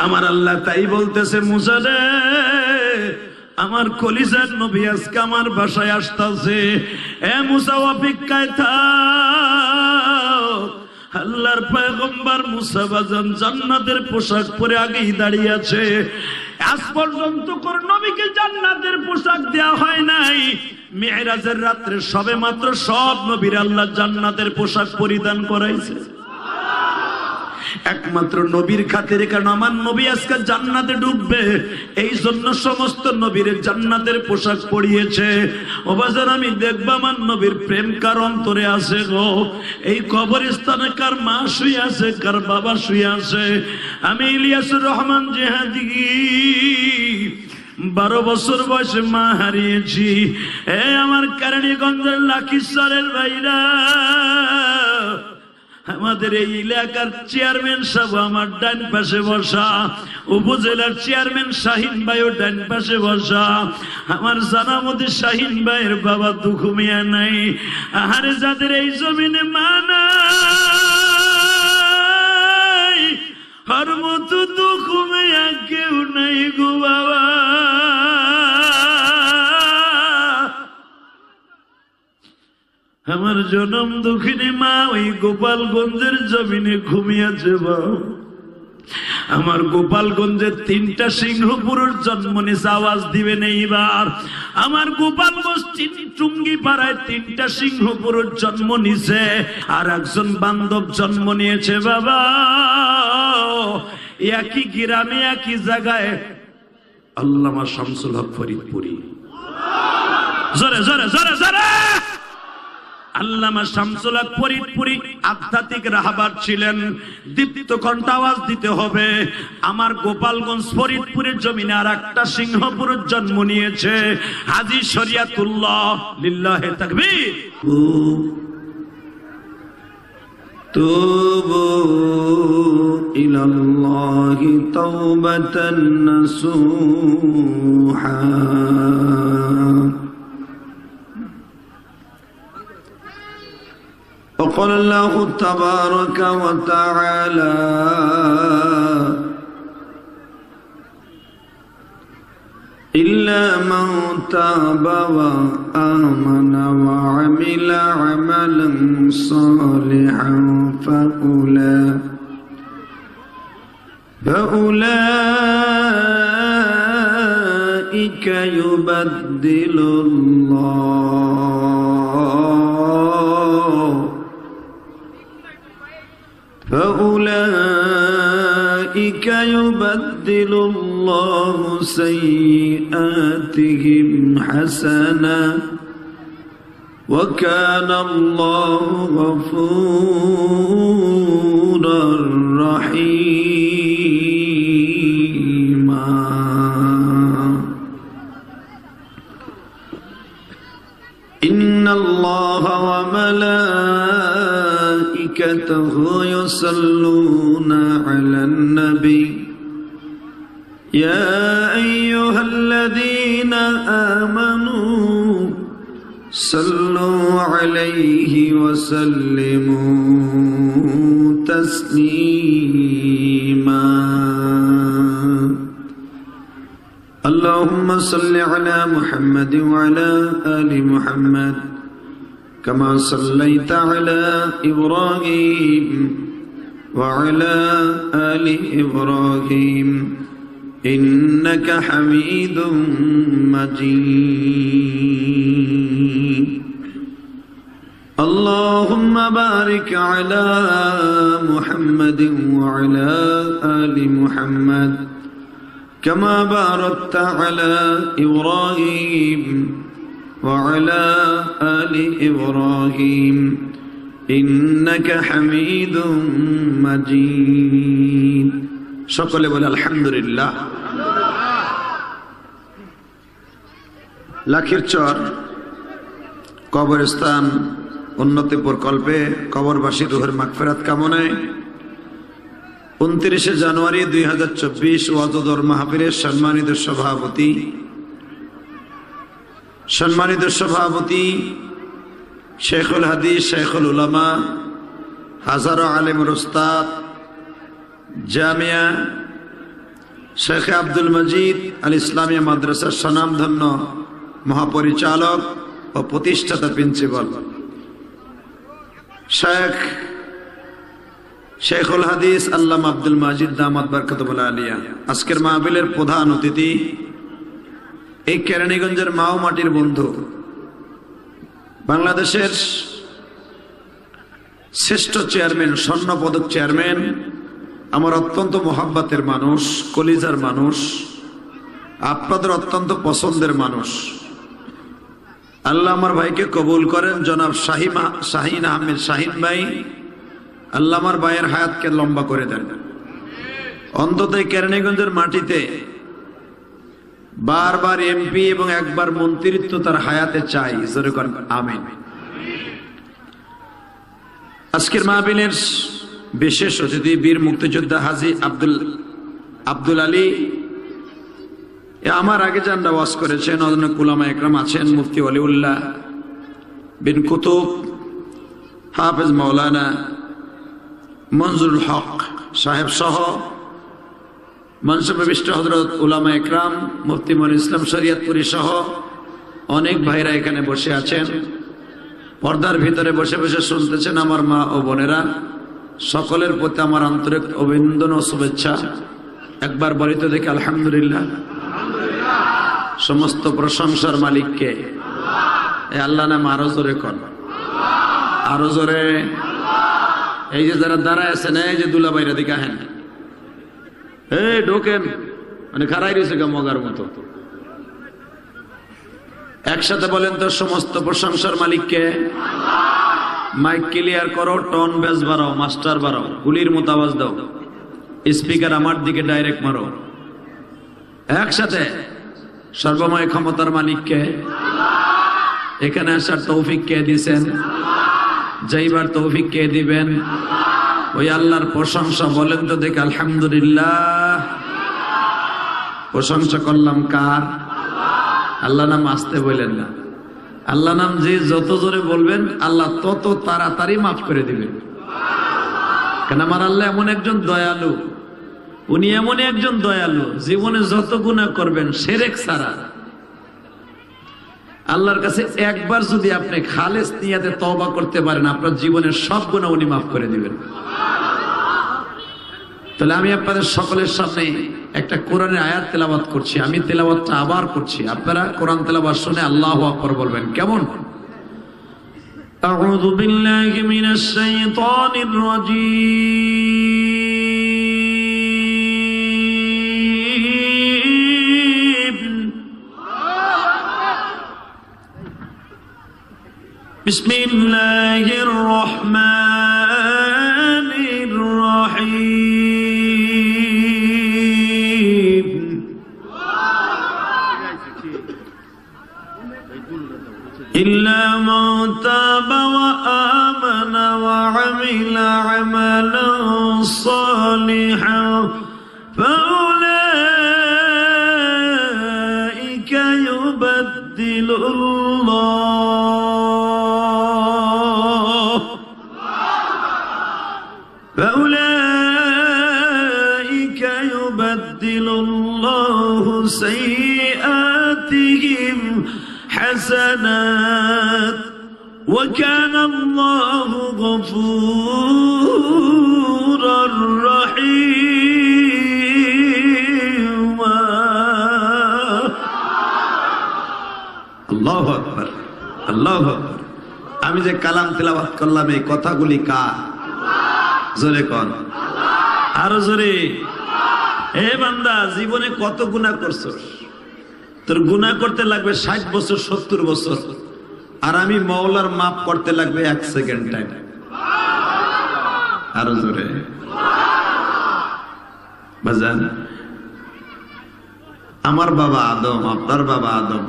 আমার আল্লাহ তাই বলতেছে, মুসা রে, আমার কলিজার নবী আজকে আমার বাসায় আসতেছে, এ মুসা অপেক্ষায় থাক। আল্লাহর পয়গম্বর মুসা বাজান জান্নাতের পোশাক পরে আগেই দাঁড়িয়ে আছে। আজ পর্যন্ত কোন নবীকে জান্নাতের পোশাক দেয়া হয় নাই। মিরাজের রাত্রে সবে মাত্র সব নবীর আল্লাহ জান্নাতের পোশাক পরিধান করাইছে, একমাত্র নবীর খাতিরে। কারণ আমার নবী আজকে জান্নাতে ঢুকবে, এই জন্য সমস্ত নবীর জান্নাতের পোশাক পরিয়েছে। ও বাজার, আমি দেখব আমার নবীর প্রেম কার অন্তরে আছে গো। এই কবরস্থানে কার মা শুয়ে আছে, কার বাবা শুয়ে আছে। আমি ইলিয়াসুর রহমান জিহাদি 12 বছর বয়সে মা হারিয়েছি। আমার কেরানীগঞ্জের লাখিসারের ভাইরা, আমাদের এই এলাকার চেয়ারম্যান সাহেব আমার ডান পাশে বসা, উপজেলার চেয়ারম্যান শাহিন ভাইও ডান পাশে বসা। আমার জানামতে শাহিন ভাইয়ের বাবা দুঃখ মিয়া নাই। আহারে, যাদের এই জমিনে মা নাই, আর মতো দুঃখ মিয়া কেউ নাই গো বাবা। আমার জনম দুঃখিনী মা ওই গোপালগঞ্জের জমিনে ঘুমিয়েছে বাবা। আমার গোপালগঞ্জের 3টা সিংহ পুরুষ জন্ম নিয়েছে, আওয়াজ দিবেন এইবার। আমার গোপালগঞ্জ টুঙ্গি পাড়ায় 3টা সিংহ পুরুষ জন্ম নিছে, আর একজন বান্ধব জন্ম নিয়েছে বাবা। একই গ্রামে একই জায়গায় আল্লামা শামসুল হক ফরিদপুরি। জোরে জোরে জোরে জোরে। আল্লামা শামসুল হক ফরিদপুরি আধ্যাত্মিক রাহবার ছিলেন। দীপ্ত কণ্ঠ আওয়াজ দিতে হবে। আমার গোপালগঞ্জ ফরিদপুরের জমিনে আর একটা সিংহ পুরুষ জন্ম নিয়েছে, হাজী শরিয়াতুল্লাহ। লিল্লাহে তাকবীর। তুবু ইলাল্লাহি তাওবাতান নাসুহা। وقال الله تبارك وتعالى إلا من تاب وآمن وعمل عملا صالحا فأولئك يبدل الله سيئاتهم حسنا وكان الله غفورا رحيما. إن الله وملائكته يصلون على النبي يا أيها الذين آمنوا صلوا عليه وسلموا تسليما. اللهم صل على محمد وعلى آل محمد كما صليت على إبراهيم وعلى آل إبراهيم إنك حميد مجيد. اللهم بارك على محمد وعلى آل محمد كما باركت على إبراهيم وعلى آل إبراهيم إنك حميد مجيد. সকলে বলে আলহামদুলিল্লাহ। লাখিরচর কবরস্থান উন্নতি প্রকল্পে কবরবাসীর রুহের মাগফিরাত কামনায় 29 জানুয়ারি 2024 ওয়াজুদর মাহফিলের সম্মানিত সভাপতি শেখুল হাদিস শেখুল উলামা হাজারো আলেমের উস্তাদ জামিয়া শেখ আব্দুল মজিদ আল ইসলামিয়া মাদ্রাসার স্বনামধন্য মহাপরিচালক ও প্রতিষ্ঠাতা প্রিন্সিপাল শেখুল হাদিস আল্লামা আব্দুল মাজিদ দামাত বরকতুল আলিয়া, আজকের মাহফিলের প্রধান অতিথি, এই কেরানীগঞ্জের মাও মাটির বন্ধু, বাংলাদেশের শ্রেষ্ঠ চেয়ারম্যান, স্বর্ণ পদক চেয়ারম্যান, আমার অত্যন্ত মোহাব্বতের মানুষ, কলিজার মানুষ, আপনাদের অত্যন্ত পছন্দের মানুষ। আল্লাহ আমার ভাইকে কবুল করেন। জনাব শাহিন আহমেদ শাহিন ভাই, আল্লাহ আমার ভাইয়ের হায়াতকে লম্বা করে দেন। অন্তত কেরানীগঞ্জের মাটিতে বারবার এমপি এবং একবার মন্ত্রিত্ব তার হায়াতে চাই। জোরে করেন আমিন। আজকের মাহফিলের বিশেষ অতিথি বীর মুক্তিযোদ্ধা হাজী আব্দুল আলী, আমার আগে যান ওয়াজ করেছেন, অনেক উলামা একরাম আছেন, মুফতি ওয়ালিউল্লাহ বিন কুতুব, হাফেজ মাওলানা মনজুরুল হক সাহেব সহ মনসুবিষ্ট হযরত উলামা একরাম, মুফতি মনিরুল ইসলাম শরীয়তপুরী সহ অনেক ভাইরা এখানে বসে আছেন। পর্দার ভিতরে বসে বসে শুনতেছেন আমার মা ও বোনেরা, সকলের প্রতি আমার আন্তরিক অভিনন্দন ও শুভেচ্ছা। একবার বলিত দেখি আলহামদুলিল্লাহ। সমস্ত প্রশংসার মালিককে। আল্লাহ নাম আরো জোরে কর, আরো জোরে। এই যে যারা দাঁড়ায় আছেন, এই যে দুলা বাইরা দিকে আহেন, এই ঢোকেন, মানে খারাই রয়েছে মগার মতো। একসাথে বলেন তো, সমস্ত প্রশংসার মালিককে। মাইক ক্লিয়ার করো, টন বেস বাড়াও, মাস্টার বাড়াও, গুলির মতো আওয়াজ দাও, স্পিকার আমার দিকে ডাইরেক্ট মারো। একসাথে, সর্বময় ক্ষমতার মালিককে। এখানে আসার তৌফিক কে দিছেন? যাইবার তৌফিক কে দিবেন? ওই আল্লাহর প্রশংসা বলেন তো দেখে আলহামদুলিল্লাহ। প্রশংসা করলাম কার? আল্লাহ নাম আসতে বললেন না। আল্লাহ নাম যে যত জোরে বলবেন আল্লাহ তত তাড়াতাড়ি মাফ করে দিবেন। কেন আমার আল্লাহ এমন একজন দয়ালু, উনি এমন একজন দয়ালু, জীবনে যত গুনাহ করবেন শিরক ছাড়া, আল্লাহর কাছে একবার যদি আপনি খালেস নিয়াতে তওবা করতে পারেন, আপনার জীবনের সব গুনাহ উনি মাফ করে দিবেন। তাহলে আমি আপনাদের সকলের সামনে একটা কোরআনের আয়াত তেলাওয়াত করছি। আমি তেলাওয়াতটা আবার করছি, আপনারা কোরআন তেলাওয়াত শুনে আল্লাহু আকবার বলবেন। কেমন? আউযু বিল্লাহি মিনাশ শাইতানির রাজীম। বিসমিল্লাহির রহমানির রহিম। ইল্লা মান তাবা ওয়া আমানা ওয়া আমিলা আমালান সালিহান ফাউলাইকা يبدل الله سيئاتهم حسنات وكان الله غفورا رحيما. আল্লাহু আকবার, আল্লাহু আকবার। আমি যে কালাম তেলাওয়াত করলাম, এই কথাগুলি কার? জোরে কোন, আরো জোরে। হে বান্দা, জীবনে কত গুনাহ করছস? তোর গুনাহ করতে লাগবে 60 বছর 70 বছর, আর আমি মাওলার মাফ করতে লাগবে 1 সেকেন্ড টাইম। আরো জোরে বাজান। আমার বাবা আদম, আপনার বাবা আদম,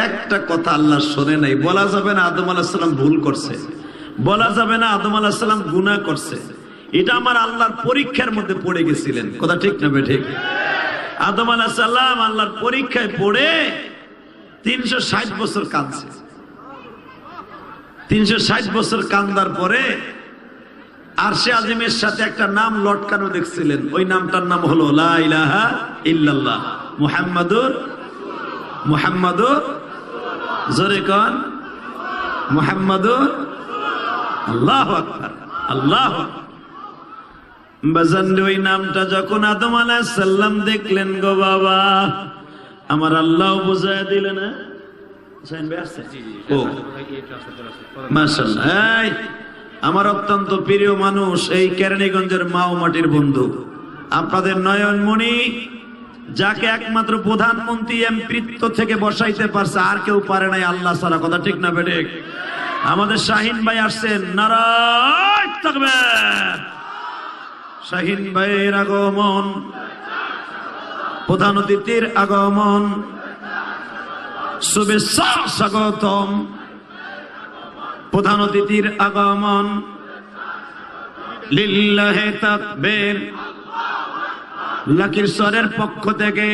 একটা কথা আল্লাহ শোনে নাই। বলা যাবে না আদম আলাইহিস সালাম ভুল করছে, বলা যাবে না আদম আলাইহিস সালাম গুনাহ করছে। এটা আমার আল্লাহর পরীক্ষার মধ্যে পড়ে গেছিলেন। কথা ঠিক না ঠিক? আদম আলাইহিস সালাম আল্লাহর পরীক্ষায় পড়ে 360 বছর কাঁদছে। 360 বছর কান্দার পরে আরশে আজিমের সাথে একটা নাম লটকানো দেখছিলেন, ওই নামটার নাম হলো লা ইলাহা ইল্লাল্লাহ মুহাম্মাদুর জোরে কোন মুহাম্মাদুর। আল্লাহু আকবার, আল্লাহু আকবার। বাজান ওই নামটা যখন আদম আলাইহিস সালাম দেখলেন গো বাবা, আমার আল্লাহ বুঝায় দিলেন। মাশাআল্লাহ, আমার অত্যন্ত প্রিয় মানুষ, এই কেরানীগঞ্জের মাও মাটির বন্ধু, আপনাদের নয়নমণি, যাকে একমাত্র প্রধানমন্ত্রী এমপিত্ব থেকে বসাইতে পারছে, আর কেউ পারে নাই আল্লাহ ছাড়া। কথা ঠিক না বেঠিক? আমাদের শাহিন ভাই আসছেন, নারায়ে তাকবীর। শাহিন ভাইয়ের আগমন, প্রধান অতিথির আগমন, শুভেচ্ছা স্বাগতম। প্রধান অতিথির আগমন, লিল্লাহে তাকবীর। লাকিরচরের পক্ষ থেকে,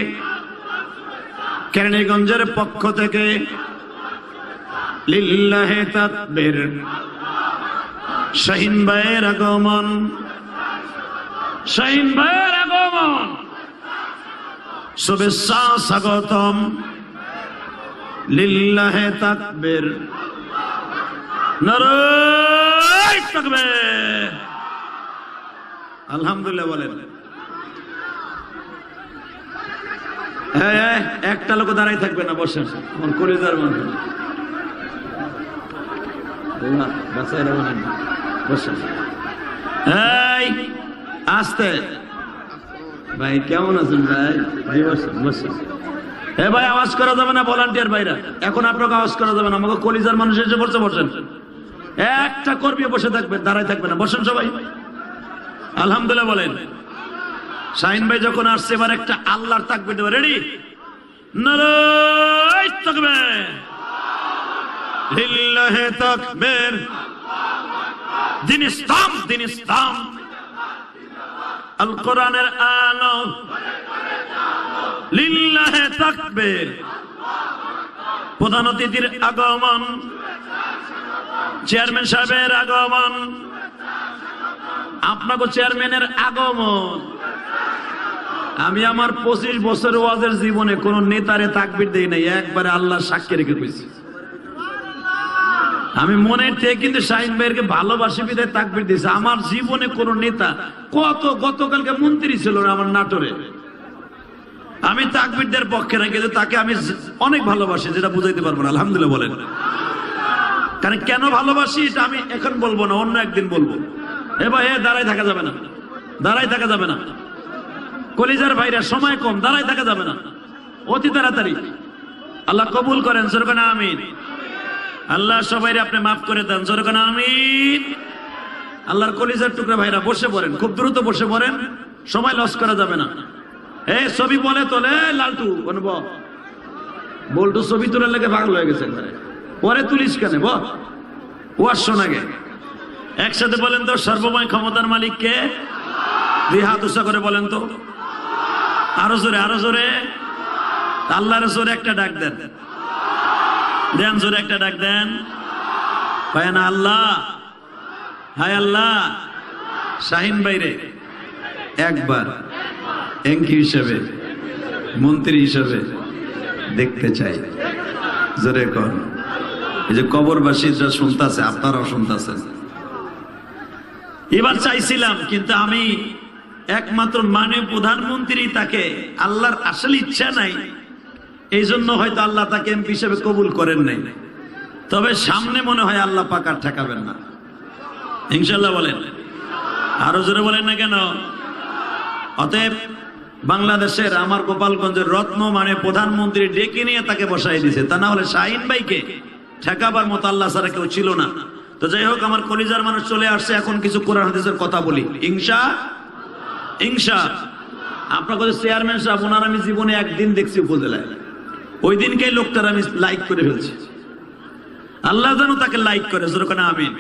কেরানীগঞ্জের পক্ষ থেকে লিল্লাহে তাকবীর। শাহিন ভাইয়ের আগমন, শাহিন ভাইয়ের আগমন, শুভেচ্ছা স্বাগতম, লিল্লাহে তাকবীর, নারায়ে তাকবীর। আলহামদুলিল্লাহ বলেন। একটা লোক দাঁড়াই থাকবে না, বসেন। আমার কলিজার মানুষ, বসেন। এই আস্তে ভাই, কেমন আছেন ভাই? ভাই বসেন, বসেন। এ ভাই, আওয়াজ করা যাবে না, ভলান্টিয়ার ভাইরা। এখন আপনাকে আওয়াজ করা যাবে না, আমাকে কলিজার মানুষ এসে বসে বসেন। একটা কর্মী বসে থাকবে, দাঁড়াই থাকবে না, বসেন সবাই। আলহামদুলিল্লাহ বলেন। শাহিন ভাই যখন আসছে, এবার একটা আল্লাহর তাকবীর দেবে। রেডি? নারায়ে তাকবীর, লিল্লাহে তাকবীর। দিন ইসলাম, দিন ইসলাম, আল কোরআনের আলো, লিল্লাহে তাকবীর। প্রধান অতিথির আগমন, চেয়ারম্যান সাহেবের আগমন, আপনাকে চেয়ারম্যানের আগমন। আমি আমার 25 বছর ওয়াজের জীবনে কোন নেতারে তাকবীর দেই নাই, একবারে আল্লাহ সাক্ষী রেখে কইছি। আমি মনে থেকে কিন্তু শাহিন ভাইয়েরকে ভালোবাসি বিধায় তাকবীর দিয়েছি। আমার জীবনে কোন নেতা, গতকালকে মন্ত্রী ছিল না আমার নাটোরে, আমি তাকবীরদের পক্ষে না, কিন্তু তাকে আমি অনেক ভালোবাসি, যেটা বুঝাইতে পারবো না। আলহামদুলিল্লাহ বলেন। কারণ কেন ভালোবাসি এটা আমি এখন বলবো না, অন্য একদিন বলবো। এ ভাই, দাঁড়াই থাকা যাবে না, দাঁড়াই থাকা যাবে না। কলিজার ভাইরা, সময় কম, দাঁড়াই থাকা যাবে না, অতি তাড়াতাড়ি। আল্লাহ কবুল করেন, জোরে কোন আমিন। আল্লাহ সবাই আপনি মাফ করে দেন, জোরে কোন আমিন। আল্লাহর কলিজার টুকরা ভাইরা বসে পড়েন, খুব দ্রুত বসে পড়েন, সময় লস করা যাবে না। এই ছবি বলে তোলে লালটু, বল্টু ছবি তোলার লেগে পাগল হয়ে গেছে, পরে তুলিস কেন? ওয়াজ শোনা গে। একসাথে বলেন তো, সর্বময় ক্ষমতার মালিক কে? দুই হাত উঁচা করে বলেন তো, আরো জোরে, আরো জোরে। আল্লাহর জোরে একটা ডাক দেন, দেন জোরে একটা ডাক দেন। পায় না আল্লাহ, হায় আল্লাহ। শাহিন ভাইরে একবার এমপি হিসেবে, মন্ত্রী হিসেবে দেখতে চাই, জোরে কর। এই যে কবরবাসীরা শুনতেছে, আপনারাও শুনতেছেন। এবার চাইছিলাম, কিন্তু আমি একমাত্র মাননীয় প্রধানমন্ত্রী, তাকে আল্লাহর আসলে ইচ্ছা নাই, এই জন্য হয়তো আল্লাহ তাকে এমপি হিসেবে কবুল করেন নাই। তবে সামনে মনে হয় আল্লাহ পাক আর ঠেকাবেন না, ইনশাল্লাহ বলেন। আরো জোরে বলেন না কেন? অতএব বাংলাদেশের, আমার গোপালগঞ্জের রত্ন মানে প্রধানমন্ত্রী ডেকে নিয়ে তাকে বসাই দিয়েছে, তা না হলে শাহিন ভাইকে ঠেকাবার মতো আল্লাহ ছাড়া কেউ ছিল না। তো যাই হোক, আমার কলিজার মানুষ চলে আসছে, এখন কিছু কোরআন হাদিসের কথা বলি। ইনশা আপনার চেয়ারম্যান সাহেব, ওনার আমি জীবনে একদিন দেখছি উপজেলায়, ওই দিনকে লোকটার আমি লাইক করে ফেলছি। আল্লাহ যেন তাকে লাইক করে, যেরকম আমিন।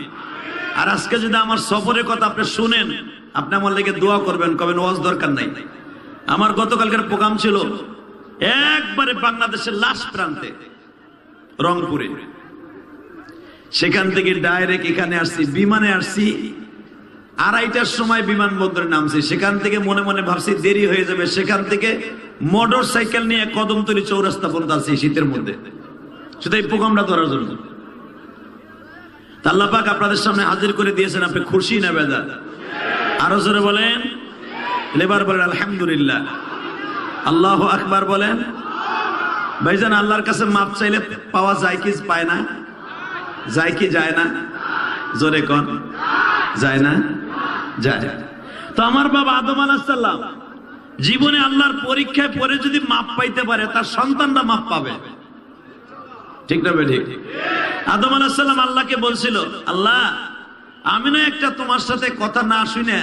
আর আজকে যদি আমার সফরের কথা আপনি শুনেন, আপনি আমার লেগে দোয়া করবেন, কবেন ওয়াজ দরকার নাই। আমার গতকালকের প্রোগ্রাম ছিল একবারে বাংলাদেশের লাস্ট প্রান্তে, রংপুরে। সেখান থেকে ডাইরেক্ট এখানে আসছি, বিমানে আসছি 2:30টার সময় বিমানবন্দরে নামছি, সেখান থেকে মনে মনে ভাবছি দেরি হয়ে যাবে, সেখান থেকে মোটর সাইকেল নিয়ে কদমতলী চৌরাস্তা পর্যন্ত আসছি শীতের মধ্যে, শুধু এই প্রোগ্রামটা ধরার জন্য। আল্লাহ পাক আপনাদের সামনে হাজির করে দিয়েছেন, আপনি খুশি না বেজার? আরো জোরে বলেন, এবার বলেন আলহামদুলিল্লাহ, আল্লাহু আকবার বলেন। ভাইজান, আল্লাহর কাছে মাপ চাইলে পাওয়া যায় কি পায় না? যায় কি যায় না? জোরে কোন, যায় না? যায়। তো আমার বাবা আদম আলাইহিস সালাম জীবনে আল্লাহর পরীক্ষায় পড়ে যদি মাপ পাইতে পারে, তার সন্তানরা মাপ পাবে, ঠিক না ঠিক? আদম আলাইহিস সালাম আল্লাহকে বলছিল, আল্লাহ আমি না একটা তোমার সাথে কথা না শুনে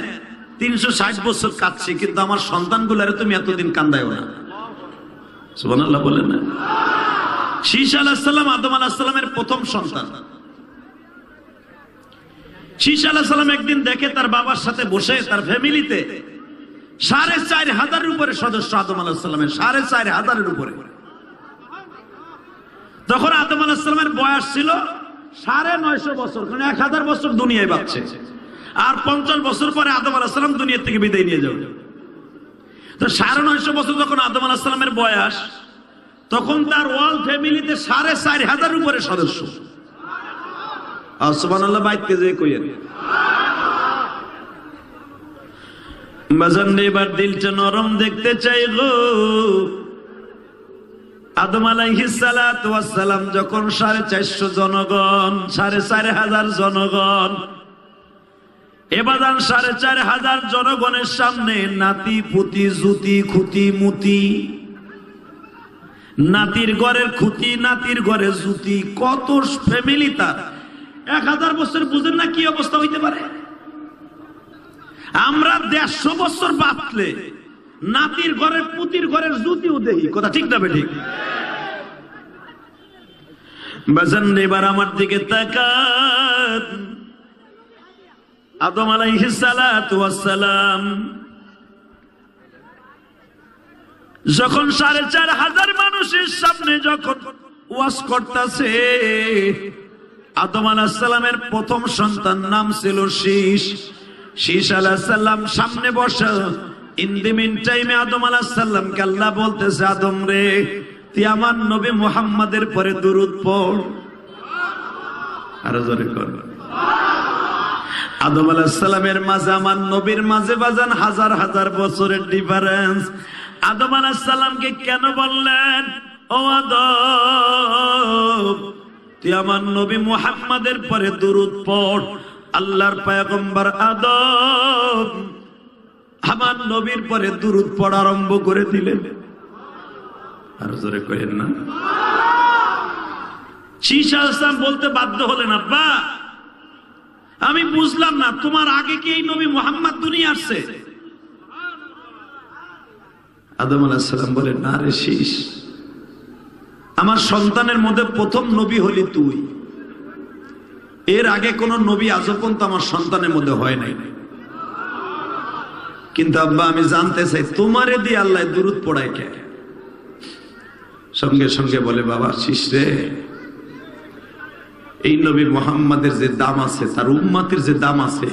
360 বছর কাঁদছি, কিন্তু আমার সন্তানগুলারে তুমি এতদিন কান্দায়ও না। সুবহানাল্লাহ বলেন না? শীশ আলাইহিস সালাম আদম আলাইহিস সালামের প্রথম সন্তান। শীশ আলাইহিস সালাম একদিন দেখে তার বাবার সাথে বসে তার ফ্যামিলিতে 4,500-এর উপরে সদস্য আদম আলাইহিস সালামের, 4,500-এর উপরে। তখন আদম আলাইহিস সালামের বয়স ছিল 950 বছর, মানে 1000 বছর দুনিয়ায় বাঁচছে, আর 50 বছর পরে আদম আলাইহিস সালাম দুনিয়া থেকে বিদায় নিয়ে যাবে। তো 950 বছর যখন আদম আলাইহিস সালামের বয়স, তখন তার ওয়াল ফ্যামিলিতে 4,500-এর উপরে সদস্য। আর সুবহানাল্লাহ বাইতে যে কইেন বাজান, এবার দিলটা নরম দেখতে চাই গো। আদম আলাইহিস সালাতু ওয়াস সালাম যখন 450 জনগণ, 4,500 জনগণ, এবার 4,500 জনগণের সামনে নাতি পুতি জুতি খুতি মুতি, নাতির ঘরের খুতি নাতির ঘরে জুতি, কত ফ্যামিলি তার। 1000 বছর বুঝেন না কি অবস্থা হইতে পারে? আমরা 150 বছর বাঁচলে নাতির ঘরের পুতির ঘরের জুতিও দেখি, কথা ঠিক না ঠিক? বাজান, এবার আমার দিকে তাকান। আদম আলাইহিস সালাতু ওয়াস সালাম যখন 4,500 মানুষের সামনে যখন ওয়াজ করতেছে, আদম আলাইহিস সালামের প্রথম সন্তান নাম ছিল শীশ। শীশ আলাইহিস সালাম সামনে বসা। ইন দি মিন টাইমে আদম আলাইহিস সালামকে আল্লাহ বলতেছে, আদম রে, তুই আমার নবী মুহাম্মাদের পরে দুরূদ পড়। আরো জোরে কর। আদম আলাইহিস সালামের মাঝে আমার নবীর মাঝে বাজান 1000 বছরের ডিফারেন্স। আদম আলাইহিস সালামকে কেন বললেন, ও আদম, তুই আমার নবী মুহাম্মাদের পরে দুরূদ পড়। আল্লাহর পয়গম্বর আদম আমার নবীর পরে দুরূদ পড়া আরম্ভ করে দিলেন। আর জোরে করেন না। শীশ আলাইহিস সালাম বলতে বাধ্য হলেন, আব্বা আমি বুঝলাম না, তোমার আগে কি এই নবী মুহাম্মদ দুনিয়া আসছে? আদম আলাইহিস সালাম বলেন, না রে শীশ, আমার সন্তানের মধ্যে প্রথম নবী হলি তুই। এর আগে কোন নবী আজ পর্যন্ত আমার সন্তানের মধ্যে হয় নাই। কিন্তু আব্বা আমি জানতে চাই, তোমারে দিয়ে আল্লাহ দুরূদ পড়ায় কে? সঙ্গে সঙ্গে বলে, বাবা শীশ রে, এই নবী মুহাম্মাদের যে দাম আছে, তার উম্মতের যে দাম আছে,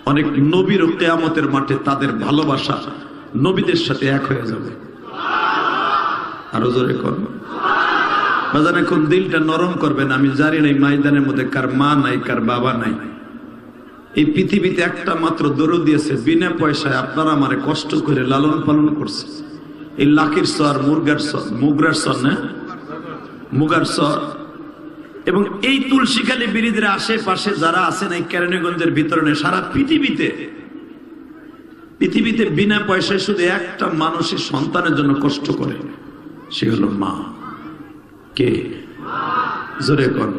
অনেক নবীর কিয়ামতের মাঠে তাদের ভালোবাসা নবীদের সাথে এক হয়ে যাবে। আরো জোরে করবে বাজান। এখন দিলটা নরম করবেন। আমি জানি না এই ময়দানের মধ্যে কার মা নাই, কার বাবা নাই। এই পৃথিবীতে একটা মাত্র দরুদ দিয়েছে বিনা পয়সায়, আপনারা আমারে কষ্ট করে লালন পালন করছে। এই লাকির সর, মুরগার সর, মুগরার সর না, মুগার সর, এবং এই তুলসীখালী ব্রিজের আশেপাশে যারা আছেন, এই কেরানীগঞ্জের ভিতরে, সারা পৃথিবীতে বিনা পয়সায় শুধু একটা মানুষের সন্তানের জন্য কষ্ট করে, সে হলো মা। কে? জোরে কর,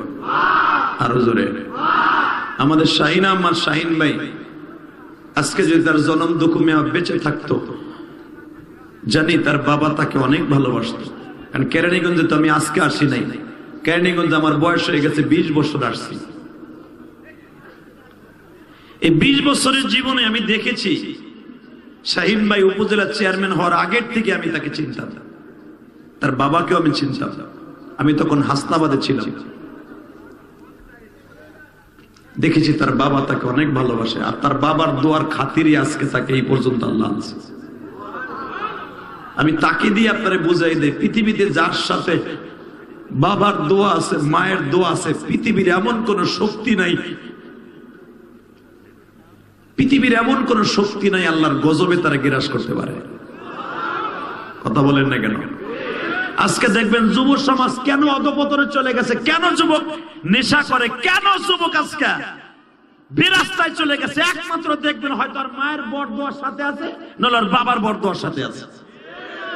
আরো জোরে। আমাদের শাহিন আম্মার শাহিন ভাই আজকে যদি তার জনম দুঃখে বেঁচে থাকতো, জানি তার বাবা তাকে অনেক ভালোবাসত। কারণ কেরানীগঞ্জে তো আমি আজকে আসি নাই, কেরানীগঞ্জে আমার বয়স হয়ে গেছে 20 বছর আসছি। এই 20 বছরের জীবনে আমি দেখেছি শাহিন ভাই উপজেলা চেয়ারম্যান হওয়ার আগের থেকে আমি তাকে চিনতাম, তার বাবাকেও আমি চিনতাম। আমি তখন হাসনাবাদে ছিলাম। দেখেছি তার বাবা তাকে অনেক ভালোবাসে, আর তার বাবার দোয়ার খাতিরই আজকে তাকে এই পর্যন্ত আল্লাহ আনছে। আমি তাকে দিয়ে আপনারে বুঝাই দেই, পৃথিবীতে যার সাথে বাবার দোয়া আছে, মায়ের দোয়া আছে, পৃথিবীর এমন কোন শক্তি নাই, পৃথিবীর এমন কোন শক্তি নাই আল্লাহর গজবে তারা গ্রাস করতে পারে। কথা বলেন না কেন? আজকে দেখবেন যুব সমাজ কেন অধপতনে চলে গেছে, কেন যুবক নেশা করে, কেন যুবক আজকে বিরাস্তায় চলে গেছে, একমাত্র দেখবেন হয়তো আর মায়ের বরদোয়ার সাথে আছে, নইলে আর বাবার বরদোয়ার সাথে আছে।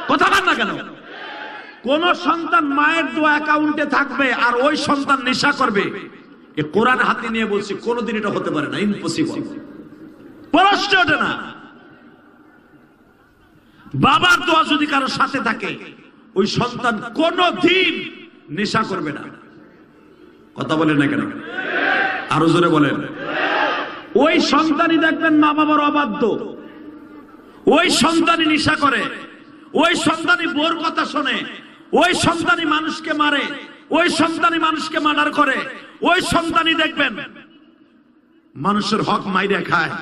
কথা বলেন না কেন? কোন সন্তান মায়ের দোয়া অ্যাকাউন্টে থাকবে আর ওই সন্তান নেশা করবে, এ কোরআন হাতে নিয়ে বলছি কোনোদিন এটা হতে পারে না, ইম্পসিবল, প্রশ্ন ওঠে না। বাবার দোয়া যদি কারোর সাথে থাকে ওই সন্তান কোনদিন নেশা করবে না। কথা বলেন না কেন? আরো জোরে বলেন। ওই সন্তানই দেখবেন মা বাবার অবাধ্য, ওই সন্তানই নেশা করে, ওই সন্তানই বোর কথা শোনে, ওই সন্তানই মানুষকে মারে, ওই সন্তানই মানুষকে মার্ডার করে, ওই সন্তানই দেখবেন মানুষের হক মাইরে খায়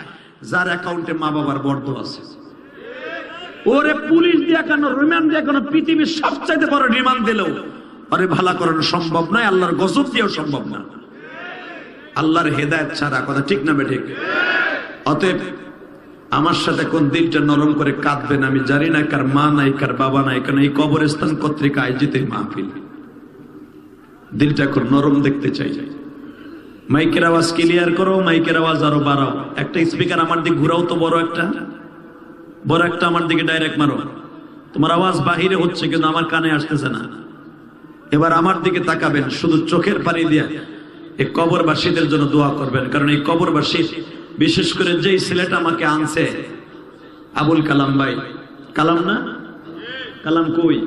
যার অ্যাকাউন্টে মা বাবার বর্দ আছে। ওরে পুলিশ দিয়ে কেন, রিমান্ড দিয়ে কেন, পৃথিবীর সবচাইতে বড় রিমান্ড দিলেও আরে ভালো করানো সম্ভব নয়, আল্লাহর গজব দিয়েও সম্ভব না, আল্লাহর হেদায়েত ছাড়া। কথা ঠিক না বেঠিক? অতএব আমার সাথে কোন দিলটা নরম করে কাঁদবেন আমি জানি না, কার মা নাই, কার বাবা নাই, কারণ এই কবরস্থান কর্তৃক আয়োজিত মাহফিল, দিলটা এখন নরম দেখতে চাই। মাইকের আওয়াজ ক্লিয়ার করো, মাইকের আওয়াজ আরো বাড়াও, একটা স্পিকার আমার দিকে ঘুরাও তো, বড় একটা আমার দিকে ডাইরেক্ট মারো। তোমার আওয়াজ বাহিরে হচ্ছে কিন্তু আমার কানে আসতেছে না। এবার আমার দিকে তাকাবেন, শুধু চোখের পানি দিয়ে এই কবরবাসীদের জন্য দোয়া করবেন, কারণ এই কবরবাসী, বিশেষ করে যেই ছেলেটা আমাকে আনছে আবুল কালাম ভাই, কালাম না, কালাম কই,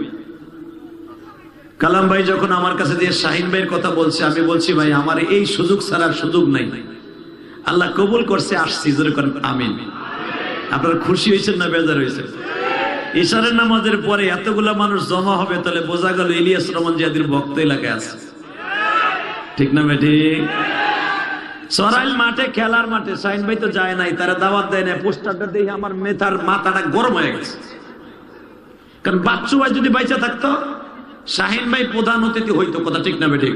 কালাম ভাই যখন আমার কাছে দিয়ে শাহিন ভাইয়ের কথা বলছে, আমি বলছি ভাই আমার এই সুযোগ ছাড়ার সুযোগ নাই, আল্লাহ কবুল করছে, আসছি, জোরে করেন আমিন। আপনারা খুশি হয়েছেন না বেজার হয়েছেন? ইশারের নামাজের পরে এতগুলা মানুষ জমা হবে, তাহলে বোঝা গেল ইলিয়াস রহমান জিয়াদির ভক্ত এলাকায় আছে। ঠিক না বেঠিক? সরাইল মাঠে, খেলার মাঠে শাহিন ভাই তো যায় নাই, তারা দাওয়াত দেয় না, পোস্টারটা দেখে আমার মেথার মাথাটা গরম হয়ে গেছে। কারণ বাচ্চু ভাই যদি বাইচা থাকতো শাহিন ভাই প্রধান অতিথি হইতো। কথা ঠিক না বেঠিক?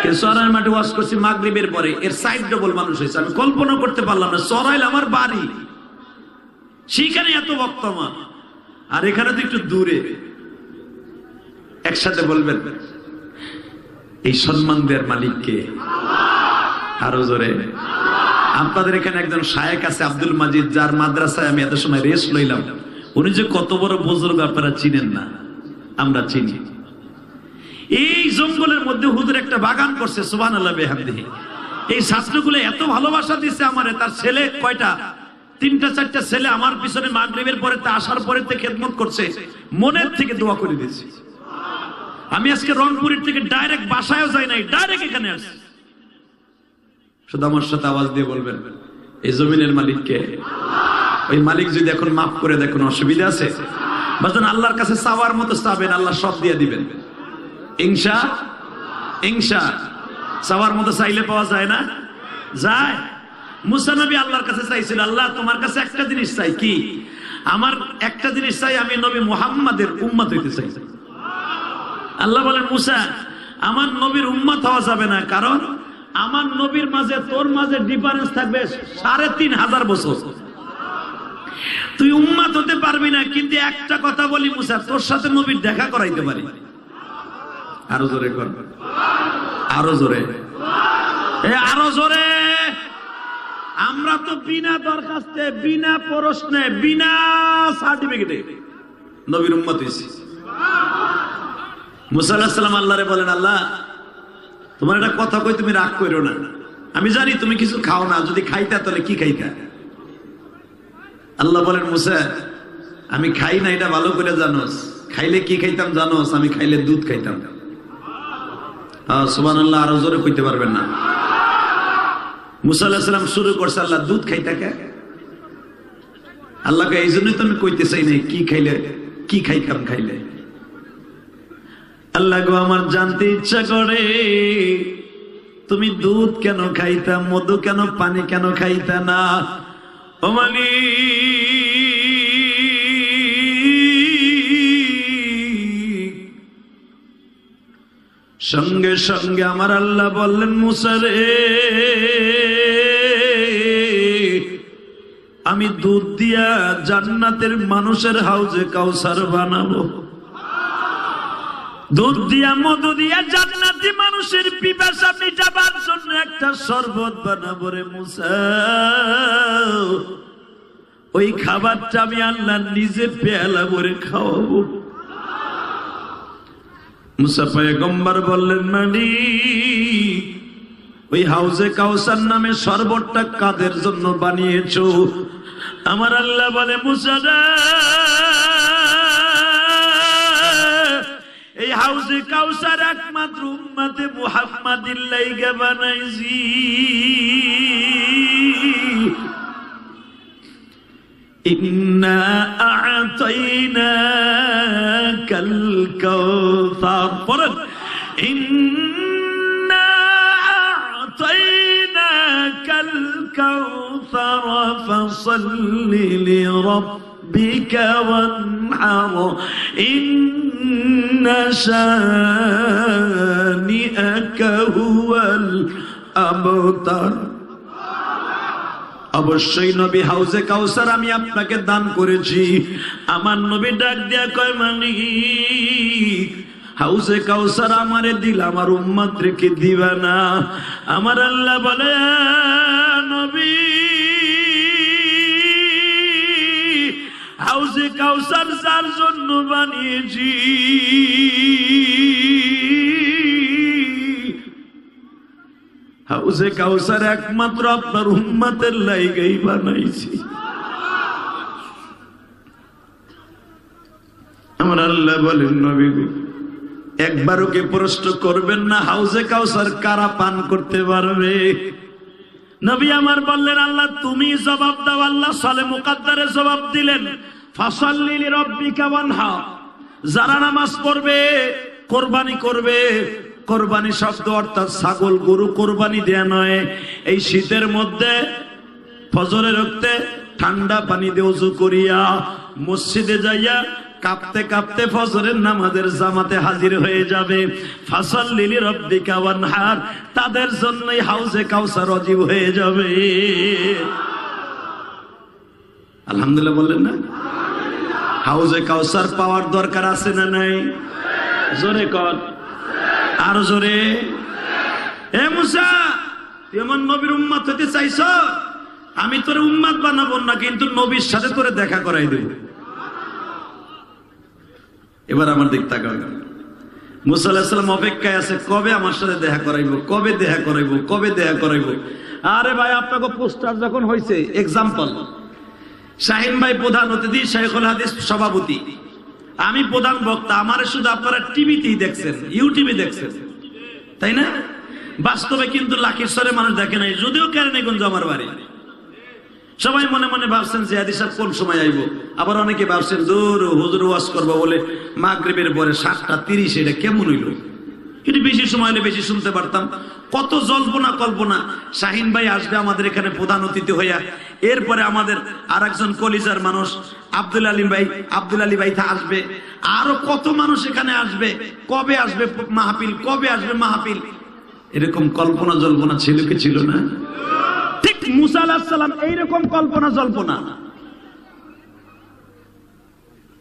কিন্তু সরাইল মাঠে ওয়াজ করছি মাগরিবের পরে, এর সাইড ডবল মানুষ হয়েছে, আমি কল্পনা করতে পারলাম না। সরাইল আমার বাড়ি, সেখানে এত ভক্ত আমার, আর এখানে তো একটু দূরে। একসাথে বলবেন এই সম্মান দেওয়ার মালিককে আরো জোরে। আপনাদের এখানে একজন শায়েখ আছে আব্দুল মাজিদ, যার মাদ্রাসায় আমি এত সময় রেস্ট লইলাম, উনি যে কত বড় বুজুর্গ আপনারা চিনেন না, আমরা চিনি। এই জঙ্গলের মধ্যে হুজুর একটা বাগান করছে, সুবহানাল্লাহ বিহামদিহি। এই ছাত্রগুলো এত ভালোবাসা দিচ্ছে আমারে, তার ছেলে কয়টা, 3-4টা ছেলে আমার পিছনে মাগরিবের পরে আসার পরে খেদমত করছে, মনের থেকে দোয়া করে দিয়েছে। আমি আজকে রংপুরের থেকে ডাইরেক্ট বাসায়ও যাই নাই, ডাইরেক্ট এখানে আসছি। শুধু আমার সাথে আওয়াজ দিয়ে বলবেন এই জমিনের মালিককে। ওই মালিক যদি এখন মাফ করে দেয় কোনো অসুবিধা আছে? বাজান আল্লাহর কাছে চাওয়ার মতো চাবেন, আল্লাহ সব দিয়ে দিবেন ইনশা। চাওয়ার মতো চাইলে পাওয়া যায় না? যায়। মুসা নবী আল্লাহর কাছে চাইছিল, আল্লাহ তোমার কাছে একটা জিনিস চাই, কি? আমার একটা জিনিস চাই, আমি নবী মুহাম্মাদের উম্মত হইতে চাই। আল্লাহ বলেন মুসা আমার নবীর উম্মত হওয়া যাবে না, কারণ আমার নবীর মাঝে তোর মাঝে ডিফারেন্স থাকবে 3500 বছর, তুই উম্মত হতে পারবি না। কিন্তু একটা কথা বলি মুসা, তোর সাথে নবীর দেখা করাইতে পারি। আরো জোরে কর, আরো জোরে, আরো জোরে। আমরা তো বিনা দরখাস্তে, বিনা প্রশ্নে, বিনা সার্টিফিকেটে নবীর উম্মত হইছি। মুসা আলাইহিস সালাম আল্লাহরে বলেন, আল্লাহ তোমার একটা কথা কই, তুমি রাগ করো না, আমি জানি তুমি কিছু খাও না, যদি খাইতা তাহলে কি খাইতা? আল্লাহ বলেন মুসা আমি খাই না এটা ভালো করে জানোস, খাইলে কি খাইতাম জানোস? আমি খাইলে দুধ খাইতাম। সুবহানাল্লাহ, আরো জোরে কইতে পারবেন না? মুসা আলাইহিস সালাম শুরু করছে, আল্লাহ দুধ খাইতা কে? আল্লাহকে এই জন্যই তো আমি কইতে চাই না কি খাইলে, কি খাইতাম খাইলে। আল্লাহ গো আমার জানতে ইচ্ছা করে তুমি দুধ কেন খাইতা, মধু কেন, পানি কেন খাইতা না? ও মালিক, সঙ্গে সঙ্গে আমার আল্লাহ বললেন, মুসা রে, আমি দুধ দিয়া জান্নাতের মানুষের হাউজে কাউসার বানাবো, দুধ দিয়া মধু দিয়া জান্নাতি মানুষের পিপাসা মিটাবার জন্য একটা শরবত বানাবো রে মুসা। ওই খাবারটা আমি আল্লাহ নিজে পেয়ালা ভরে খাওয়াবো। মুসা পয়গম্বর বললেন, মালিক, ওই হাউজে কাউসার নামে শরবতটা কাদের জন্য বানিয়েছো? আমার আল্লাহ বলে, মুসা রে, এই হাউজে কাউসার একমাত্র উম্মতে মুহাম্মাদির লাইগা বানাইছি। ইন্না আ'তাইনাকাল কাউসার, পড়েন, ইন্না আ'তাইনাকাল কাউসার ফাসাল্লি লিরাব্বিকা ওয়ানহার ইন্না শানিআকা হুয়াল আবতার। অবশ্যই নবী, হাউজে কাউসার আমি আপনাকে দান করেছি। আমার নবী ডাক দিয়া কয়, মালিক, হাউজে কাউসার আমারে দিল, আমার উম্মত রেখে দিবা না? আমার আল্লাহ বলে, নবী, হাউজে কাউসার যার জন্য বানিয়েছি, হাউজে কাউসার একমাত্র আপনার উম্মতের লাইগাই বানাইছি। আমার আল্লাহ বলেন, নবী গো, একবারও কে প্রশ্ন করবেন না হাউজে কাউসার কারা পান করতে পারবে? নবী আমার বললেন, আল্লাহ তুমি জবাব দাও। আল্লাহ সালে মুকাদ্দারে জবাব দিলেন, ফাসাল্লি লিরাব্বিকা ওয়ানহার, যারা নামাজ পড়বে, কোরবানি করবে। কোরবানি শব্দ অর্থাৎ ছাগল গরু কোরবানি দেয়া নয়। এই শীতের মধ্যে ফজরের রক্তে ঠান্ডা পানি দিয়ে ওযু করিয়া মসজিদে যাইয়া কাঁপতে কাঁপতে ফজরের নামাজের জামাতে হাজির হয়ে যাবে। ফাসাল্লি লিরাব্বিকা ওয়ানহার, তাদের জন্যই হাউজে কাউসার ওয়াজিব হয়ে যাবে। আলহামদুলিল্লাহ বললেন না? হাউজে কাউসার পাওয়ার দরকার আছে না নাই? জোরে কর, আরো জোরে। এ মুসা, তুই আমার নবীর উম্মত হতে চাইছ? আমি তোর উম্মত বানাবো না, কিন্তু নবীর সাথে তোরে দেখা করাই দেব। এবার আমার দিক তাকাও। মুসা আলাইহিস সালাম অপেক্ষায় আছে, কবে আমার সাথে দেখা করাইবো, কবে দেখা করাইবো, কবে দেখা করাইবো। আরে ভাই, আপনাকে পোস্টার যখন হয়েছে, এক্সাম্পল, শাহিন ভাই প্রধান অতিথি, শাইখুল হাদিস সভাপতি, আমি প্রধান বক্তা, আমার শুধু আপনারা টিভিতেই দেখছেন, ইউটিউবে দেখছেন, তাই না? বাস্তবে কিন্তু লাকিশ্বরে মানুষ দেখে নাই, যদিও কেরানীগঞ্জ আমার বাড়ি। সবাই মনে মনে ভাবছেন যে হাদিস সাহেব কোন সময় আইবো, আবার অনেকে ভাবছেন দূর হুজুর ওয়াজ করবো বলে মাগরিবের পরে 7:30, এটা কেমন হইল? কিন্তু বেশি সময় হলে বেশি শুনতে পারতাম। কত জল্পনা কল্পনা। শাহিন ভাই আসবে আমাদের এখানে প্রধান অতিথি হইয়া, এরপরে আমাদের আর একজন কলিজার মানুষ আব্দুল আলী ভাই আসবে, আরো কত মানুষ এখানে আসবে। কবে আসবে মাহফিল, কবে আসবে মাহফিল, এরকম কল্পনা জল্পনা ছিল কি ছিল না? ঠিক মুসা আলাইহিস সালাম এইরকম কল্পনা জল্পনা।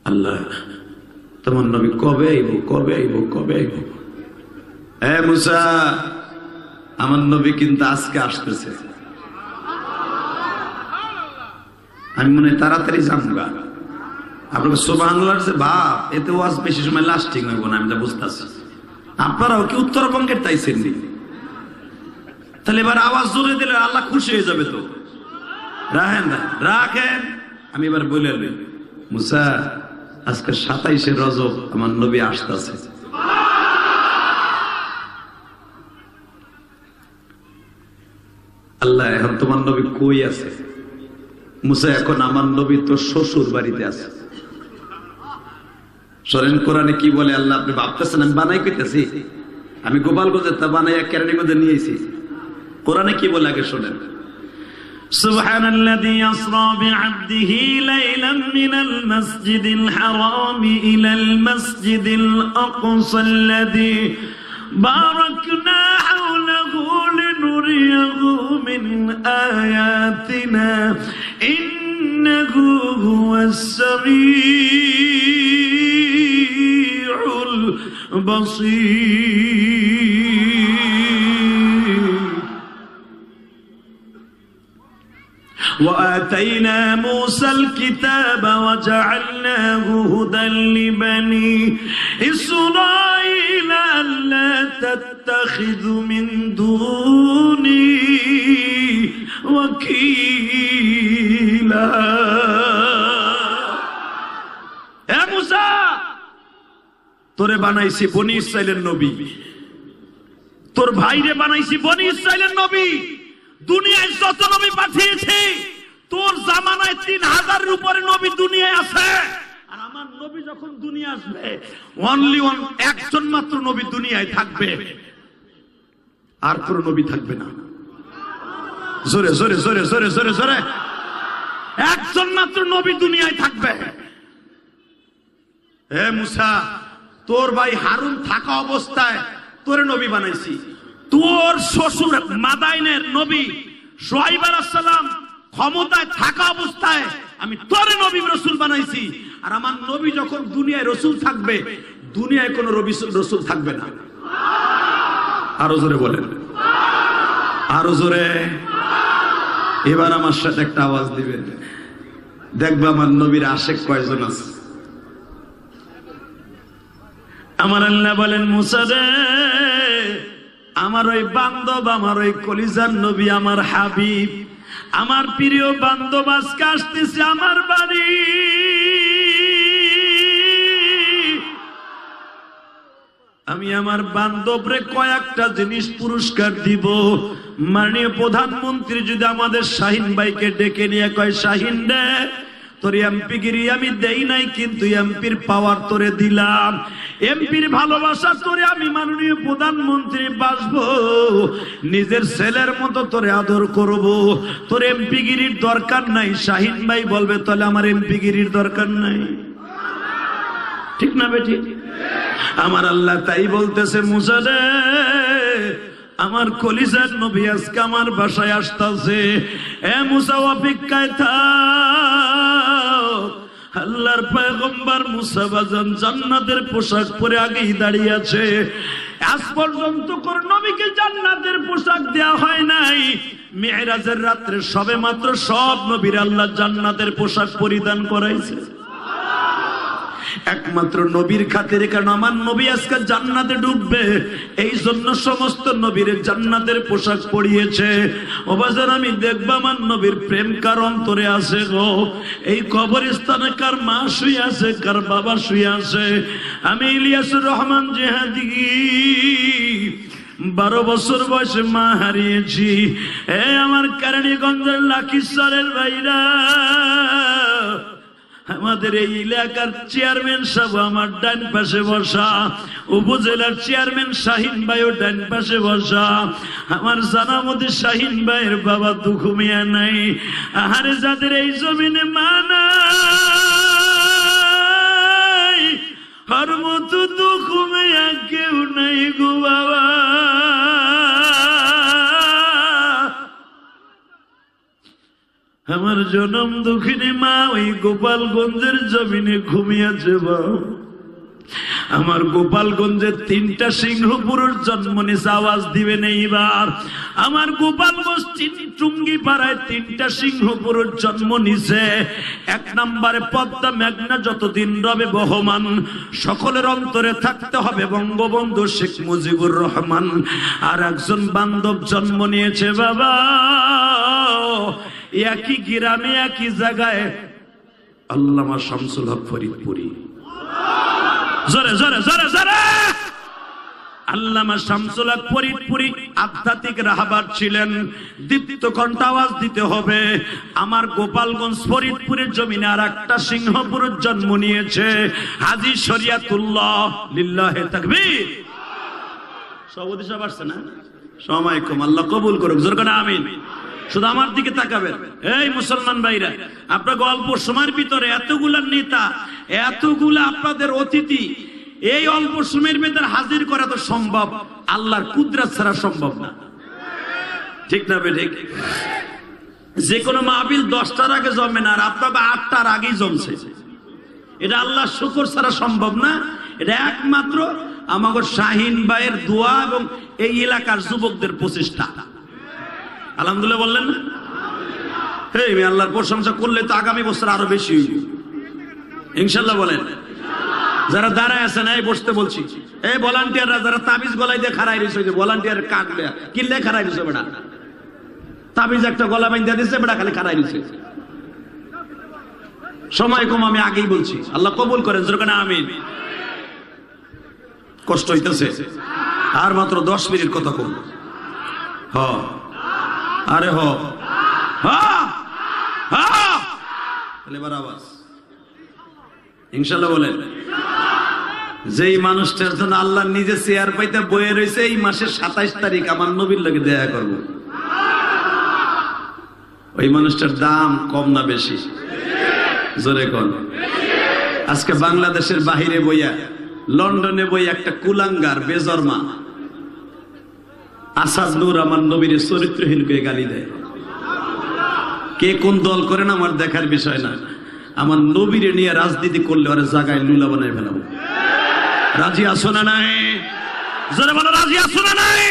আল্লাহ, তোমার নবী কবে আইব, কবে আইব, কবে আইব? এ মুসা, আমার নবী কিন্তু আজকে আসতেছে। আমি মনে হয় তাড়াতাড়ি যামগা। আপনাকে সুবহানাল্লাহর যে ভাব, এতে ওয়াজ বেশি সময় লাস্টিং হইব না, আমি যা বুঝতেছি। আপনারাও কি উত্তরবঙ্গের তাইছেন নি? তাহলে এবার আওয়াজ জোরে দিলে আল্লাহ খুশি হয়ে যাবে তো। রাখেন না, রাখেন। আমি এবার বলে নেই, মুসা, আজকে 27শে রজব, আমার নবী আসতেছে। আল্লাহ, এখন তোমার নবী কই আছে? মুসা, এখন আমার নবী তো শ্বশুর বাড়িতে আছে। শরীন কোরআনে কি বলে আল্লাহ? আপনি ভাবতেছেন আমি বানাই কইতেছি? আমি গোপালগঞ্জের তা বানাইয়া কেরানীগঞ্জে নিয়েছি। কোরআনে কি বলে আগে শোনেন। سبحان الذي أسرى بعبده ليلا من المسجد الحرام إلى المسجد الأقصى الذي باركنا حوله لنريه من آياتنا إنه هو السميع البصير وآتينا موسى الكتاب وجعلناه هدى لبني إسرائيل ألا تتخذوا من دوني وكيلا يا موسى তোরে বানাইছি বনি ইসরাইলের নবী, তোর ভাইরে বানাইছি বনি ইসরাইলের নবী। দুনিয়ায় যত নবী পাঠিয়েছি তোর জামানায় 3000-এর উপরে নবী দুনিয়ায় আছে। আর আমার নবী যখন দুনিয়া আসবে অনলি একজন মাত্র নবী দুনিয়ায় থাকবে, আর কোন নবী থাকবে না। জোরে জোরে জোরে জোরে জোরে জোরে, একজন মাত্র নবী দুনিয়ায় থাকবে। হে মুসা, তোর ভাই হারুন থাকা অবস্থায় তোরে নবী বানাইছি। তোর শ্বশুর মাদাইনের নবী শুআয়ব আলাইহিস সালাম ক্ষমতায় থাকা অবস্থায় আমি তোরে নবী রাসূল বানাইছি। আর আমার নবী যখন দুনিয়ায় রাসূল থাকবে, দুনিয়ায় কোনো রাসূল থাকবে না। আরো জোরে বলেন, আরো জোরে। এবার আমার সাথে একটা আওয়াজ দিবেন, দেখবে আমার নবীর আশিক কয়জন আছে। আমার আল্লাহ বলেন, মুসা রে, আমার ওই বান্ধব, আমার ওই কলিজার নবী, আমার হাবিব, আমার প্রিয় বান্ধব আজকে আসতেছে আমার বাড়ি। আমি আমার বান্ধবরে কয়েকটা জিনিস পুরস্কার দিব। মাননীয় প্রধানমন্ত্রী যদি আমাদের শাহিন ভাইকে ডেকে নিয়ে কয়, শাহিন রে, তোর এমপিগিরি আমি দেই নাই, কিন্তু এমপির পাওয়ার তোরে দিলাম, এমপির ভালোবাসা তোরে আমি মাননীয় প্রধানমন্ত্রী বাসবো, নিজের ছেলের মতো তোরে আদর করব, তোর এমপিগিরির দরকার নাই। শাহিন ভাই বলবে, তাহলে আমার এমপিগিরির দরকার নাই। ঠিক না বেটি? আমার আল্লাহ তাই বলতেছে, মুসা রে, আমার কলিজার নবী আজকে আমার বাসায় আসতেছে। এ মুসা, অপেক্ষায় থাক। আল্লাহর পয়গম্বর মুসা বাজান জান্নাতের পোশাক পরে আগেই দাঁড়িয়ে আছে। আজ পর্যন্ত কোন নবীকে জান্নাতের পোশাক দেয়া হয় নাই। মিরাজের রাত্রে সবে মাত্র সব নবীর আল্লাহ জান্নাতের পোশাক পরিধান করাইছে, একমাত্র নবীর খাতিরে। কারণ আমার নবী আজকে জান্নাতে ঢুকবে, এই জন্য সমস্ত নবীর জান্নাতের পোশাক পরিয়েছে। ও বাজার, আমি দেখবো আমার নবীর প্রেম কার অন্তরে আছে গো। এই কবরস্থানে কার মা শুয়ে আছে, কার বাবা শুয়ে আছে। আমি ইলিয়াসুর রহমান জিহাদি 12 বছর বয়সে মা হারিয়েছি। আমার কেরানীগঞ্জের লাকিসারের ভাইরা, আমাদের এই এলাকার চেয়ারম্যান সাহেব আমার ডান পাশে বসা, উপজেলার চেয়ারম্যান শাহিন ভাইও ডান পাশে বসা। আমার জানা মধ্যে শাহিন ভাইয়ের বাবা দুঃখ মিয়া নাই। আহারে, যাদের এই জমিনে মা নাই, আর মতো দুঃখ মিয়া কেউ নাই গো বাবা। আমার জনম দুঃখিনী মা ওই গোপালগঞ্জের জমিনে ঘুমিয়েছে বাবা। আমার গোপালগঞ্জের 3টা সিংহ পুরুষ জন্ম নিয়েছে, আওয়াজ দিবেন এইবার। আমার গোপালগঞ্জ টুঙ্গি পাড়ায় 3টা সিংহ পুরুষ জন্ম নিছে। 1 নম্বরে পদ্মা মেঘনা যতদিন রবে বহমান, সকলের অন্তরে থাকতে হবে বঙ্গবন্ধু শেখ মুজিবুর রহমান। আর একজন বান্ধব জন্ম নিয়েছে বাবা, একই গ্রামে একই জায়গায়, আল্লামা শামসুল হক ফরিদপুরি। জোরে জোরে জোরে জোরে। আল্লামা শামসুল হক ফরিদপুরি আধ্যাত্মিক রাহবার ছিলেন। দীপ্ত কণ্ঠ আওয়াজ দিতে হবে। আমার গোপালগঞ্জ ফরিদপুরের জমিনে আর একটা সিংহ পুরুষ জন্ম নিয়েছে, হাজী শরিয়াতুল্লাহ। লিল্লাহে তাকবীর। সভাপতি সাহেব আসছে না? সময় কম, আল্লাহ কবুল করুক, জোর করে আমিন। শুধু আমার দিকে তাকাবেন। এই মুসলমান ভাইরা, আপনার অল্প সময়ের ভিতরে এতগুলা নেতা, এতগুলা আপনাদের অতিথি, এই অল্প সময়ের ভিতরে হাজির করা তো সম্ভব আল্লাহর কুদরত ছাড়া সম্ভব না, ঠিক না ঠিক? যে কোনো মাহফিল 10টার আগে জমে না, আর আপনাকে 8টার আগেই জমছে। এটা আল্লাহর শুকর ছাড়া সম্ভব না। এটা একমাত্র আমাদের শাহিন ভাইয়ের দোয়া এবং এই এলাকার যুবকদের প্রচেষ্টা। আলহামদুলিল্লাহ বললেন না? এই আল্লাহর প্রশংসা করলে তো আগামী বছর আরো বেশি হইবে ইনশাল্লাহ। বলেন যারা দাঁড়ায় আছেন, এই বসতে বলছি, এই ভলান্টিয়াররা যারা তাবিজ গলায় দিয়ে খাড়াই রয়েছে, ভলান্টিয়ার কাটলে কিনলে খাড়াই রয়েছে, বেটা তাবিজ একটা গলা বাইন্দা দিচ্ছে, বেটা খালি খাড়াই রয়েছে। সময় কম, আমি আগেই বলছি, আল্লাহ কবুল করেন, যেরকম আমিন। কষ্ট হইতেছে, আর মাত্র 10 মিনিট কথা কম। হ আরে হ এবার আওয়াজ ইনশাল্লাহ বলেন। যেই মানুষটার জন্য আল্লাহ নিজে চেয়ার পাইতে বয়ে রয়েছে, এই মাসের 27 তারিখ আমার নবীর লগে দেখা করব, ওই মানুষটার দাম কম না বেশি? জোরে কোন? আজকে বাংলাদেশের বাহিরে বইয়া, লন্ডনে বই একটা কুলাঙ্গার বেজরমা আসাদ নূর আমার নবীর চরিত্রহীন কে গালি দেয়। কে কোন দল করেন আমার দেখার বিষয় না, আমার নবীরে নিয়ে রাজনীতি করলে ওরা জায়গায় লুলা বানায় ফেলাবো। রাজি আছো না নাই? জোরে বলো, রাজি আছো না নাই?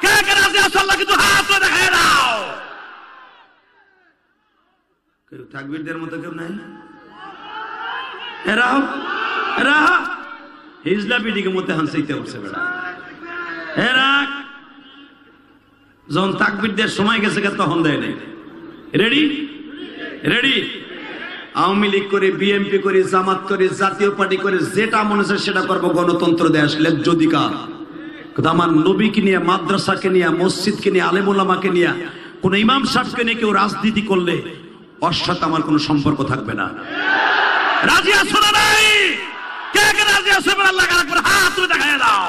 কে কে রাজি আছো? আল্লাহ কিন্তু হাত দেখায় দাও। কেউ তাকবীরদের মতো কেউ নাই? এরা এরা হিজলা বিডিকে মতে হানসাইতে উঠছে বেড়া। এরা যখন তাকবীর দেওয়ার সময় গেছে তখন দেয় নাই। Ready ready? আওয়ামী লীগ করে, বিএনপি করে, জামাত করে, জাতীয় পার্টি করে, যেটা মনে হয় সেটা করবো, গণতন্ত্র দেয় আসলে যদি কার। আমার নবীকে নিয়ে, মাদ্রাসাকে নিয়ে, মসজিদকে নিয়ে, আলেম ওলামাকে নিয়ে, কোন ইমাম সাহেবকে নিয়ে কেউ রাজনীতি করলে ওর সাথে আমার কোনো সম্পর্ক থাকবে না। রাজি আছো না নাই? কে কে রাজি আছো? আল্লাহ আকবার, হাত তুলে দেখায় দাও।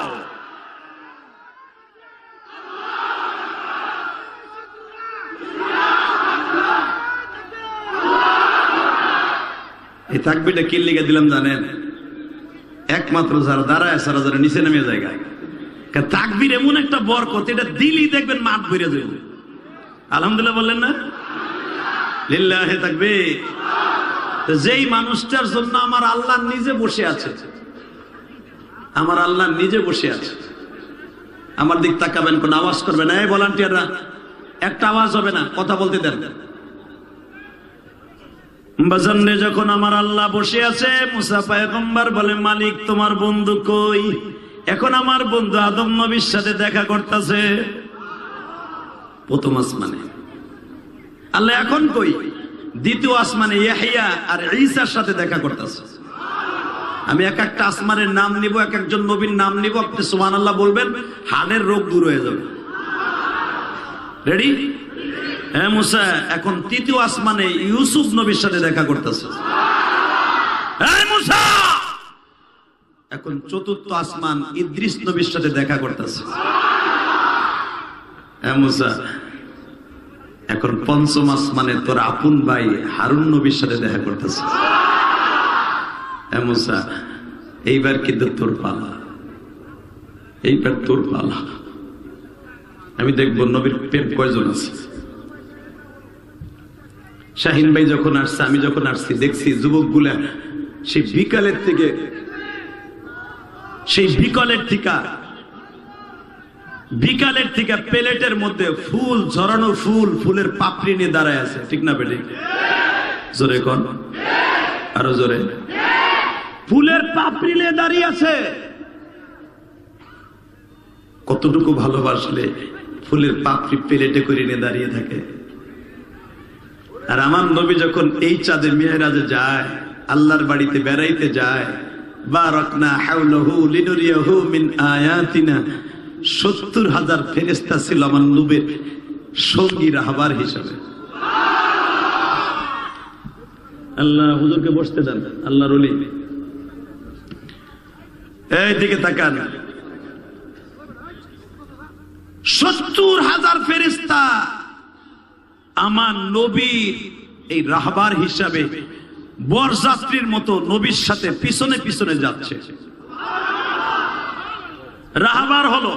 এই তাকবীরটা কি লিখে দিলাম জানেন? একমাত্র যারা দাঁড়ায়, যারা নিচে নামে জায়গায়, তাকবীর এমন একটা বরকত, এটা দিলি দেখবেন মাঠ ভরে যাবে। আলহামদুলিল্লাহ বললেন না? লিল্লাহি তাকবীর। যেই মানুষটার জন্য আমার আল্লাহ নিজে বসে আছে, আমার আল্লাহ নিজে বসে আছে, আমার দিক তাকাবেন, কোন আওয়াজ করবেন না। এই ভলান্টিয়াররা একটা আওয়াজ হবে না, কথা বলতে দেন। বাজানে যখন আমার আল্লাহ বসে আছে, মুসা পয়গম্বর বলে, মালিক তোমার বন্ধু কই? এখন আমার বন্ধু আদম নবীর সাথে দেখা করতেছে প্রথম আসমানে। আল্লাহ এখন কই? দ্বিতীয় আসমানে ইয়াহইয়া আর ঈসার সাথে দেখা করতেছে। আমি এক একটা আসমানের নাম নিব, এক একজন নবীর নাম নিব, আপনি সুবহানাল্লাহ বলবেন, হাড়ের রোগ দূর হয়ে যাবে। রেডি? হ্যাঁ মুসা, এখন তৃতীয় আসমানে ইউসুফ নবীর সাথে দেখা করতেছে। হ্যাঁ মুসা, এখন চতুর্থ আসমান ইদ্রিস নবীর সাথে দেখা করতেছে। হ্যাঁ মুসা, এখন পঞ্চম আসমানে তোর আপন ভাই হারুন নবীর সাথে দেখা করতেছে। হ্যাঁ মুসা, এইবার কিন্তু তোর পালা, এইবার তোর পালা। আমি দেখবো নবীর প্রেম কয়জন আছে। শাহিন ভাই যখন আসছে, আমি যখন আসছি, দেখছি যুবকগুলা সেই বিকালের থেকে প্লেটের মধ্যে ফুল, ঝরানো ফুল, ফুলের পাপড়ি নিয়ে দাঁড়ায় আছে, ঠিক না বেটি? জোরে কোন, আরো জোরে। ফুলের পাপড়ি নিয়ে দাঁড়িয়ে আছে। কতটুকু ভালোবাসলে ফুলের পাপড়ি প্লেটে করে নিয়ে দাঁড়িয়ে থাকে। আর আমার নবী যখন এই চাঁদে মেরাজে যায়, আল্লাহর বাড়িতে বেড়াইতে যায়, বারাকনা হাওলাহু লিনুরিয়াহু মিন আয়াতিনা, 70,000 ফেরেশতা ছিল আমার নবীর সঙ্গী রাহবার হিসাবে। আল্লাহ হুজুরকে বসতে দেন, আল্লাহর ওলি। এই দিকে তাকান, 70,000 ফেরেশতা আমার নবীর এই রাহবার হিসাবে বরযাত্রীর মতো নবীর সাথে পিছনে পিছনে যাচ্ছে। রাহবার হলো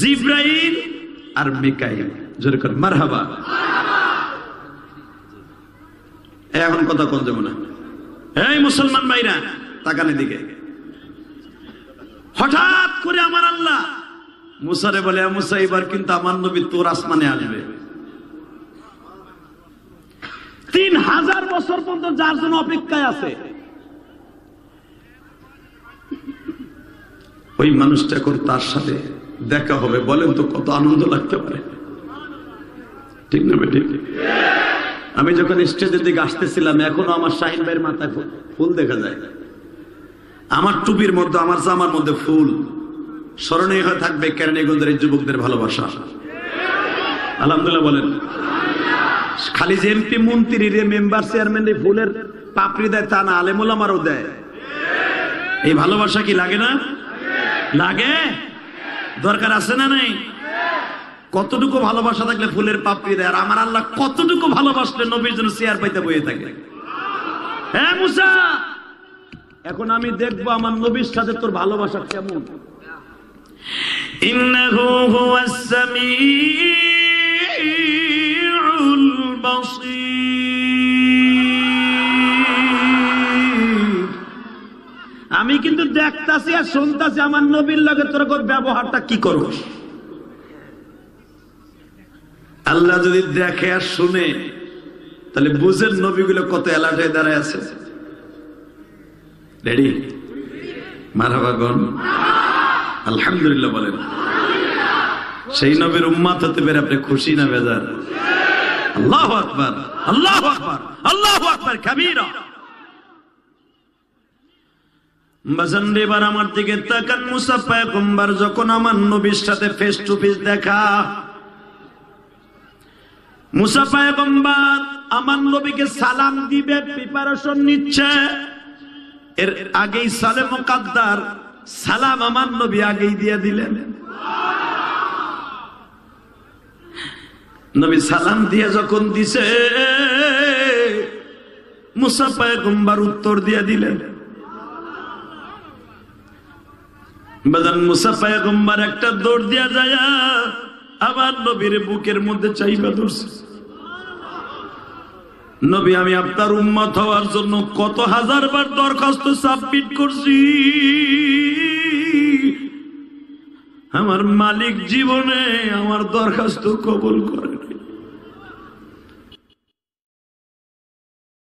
জিব্রাইল আর মিকাইল। জোরে করে মারহাবা। এখন কথা কোন যাব না। এই মুসলমান ভাইরা তাকানে দিকে। হঠাৎ করে আমার আল্লাহ মুসারে বলে, মুসা এবার কিন্তু আমার নবী তোর আসমানে আসবে। 3000 বছর পর্যন্ত যার জন্য অপেক্ষায় আছে, ওই মানুষটা করে তার সাথে দেখা হবে। বলেন তো কত আনন্দ লাগতে পারে, ঠিক না বেটি? আমি যখন স্টেজের দিকে আসতেছিলাম, এখনো আমার শাহিন ভাইয়ের মাথায় ফুল দেখা যায়। আমার টুপির মধ্যে, আমার জামার মধ্যে ফুল। স্মরণীয় হয়ে থাকবে কেরানীগঞ্জের এই যুবকদের ভালোবাসা। আলহামদুলিল্লাহ বলেন। খালি যে এমপি মন্ত্রী রে মেম্বার চেয়ারম্যান ফুলের পাপড়ি দেয় তা না, আলেমুল আমারও দেয়। এই ভালোবাসা কি লাগে না? লাগে। দরকার আছে না নাই? কতটুকু ভালোবাসা থাকলে ফুলের পাপড়ি দেয়। আর আমার আল্লাহ কতটুকু ভালোবাসলে নবীর জন্য চেয়ার পাইতে বইয়ে থাকে। হ্যাঁ মুসা, এখন আমি দেখবো আমার নবীর সাথে তোর ভালোবাসা কেমন। ইন্নাহু হুয়াস সামিউল বাসীর। আমি কিন্তু দেখতাছি আর শুনতাছি আমার নবীর লগে তোর ব্যবহারটা কি করস। আল্লাহ যদি দেখে আর শুনে, তাহলে বুঝেন নবীগুলো কত অ্যালার্ট হয়ে দাঁড়ায় আছে। রেডি? মারহাবা গন, আলহামদুলিল্লাহ বলেন। সেই নবীর উম্মত হতে পেরে আপনি খুশি না বেজার? আল্লাহু আকবার, আল্লাহু আকবার, আল্লাহু আকবার কাবীরা। বাজানরে এবার আমার দিকে তাকান। মুসা পয়গম্বর যখন আমার নবীর সাথে ফেস টু ফেস দেখা, মুসা পয়গম্বর আমার নবীকে সালাম দিবে, প্রিপারেশন নিচ্ছে। এর আগেই সালে মুকাদ্দার সালাম আমার নবী আগেই দিয়ে দিলেন। নবী সালাম দিয়ে যখন দিছে, মুসা পয়গম্বর উত্তর দিয়ে দিলেন। বাজান মুসা পয়গম্বর একটা দৌড় দিয়া যায় আবার নবীর বুকের মধ্যে চাইবা ধরছে। নবী, আমি আপনার উম্মত হওয়ার জন্য কত হাজার বার দরখাস্ত সাবমিট করছি, আমার মালিক জীবনে আমার দরখাস্ত কবুল করেন।